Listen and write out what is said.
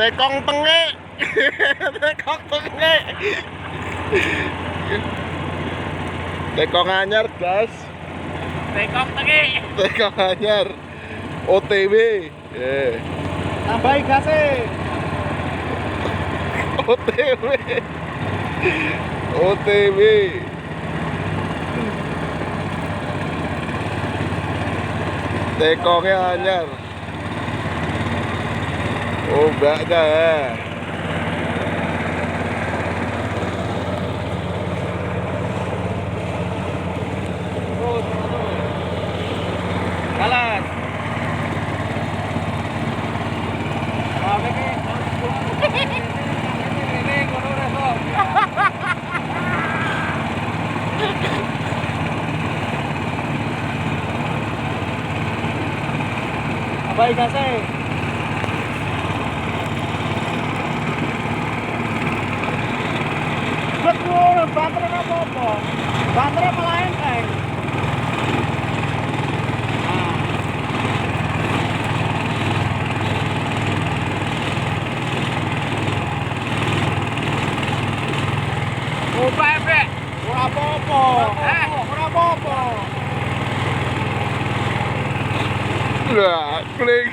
Tekong tengik. Tekong tengik. Tekong anyar, guys. Tekong tengik. Tekong anyar. OTW. Tambahi gasnya. OTW. OTW. Tekongnya anyar. Oh, mbaknya ya. Terus. Jalan. Tambahi gasnya. Betul, baterai apa-apa. Baterai malah enteng. Opa, Bre. Ora apa-apa. Ora apa-apa. Lah, klik.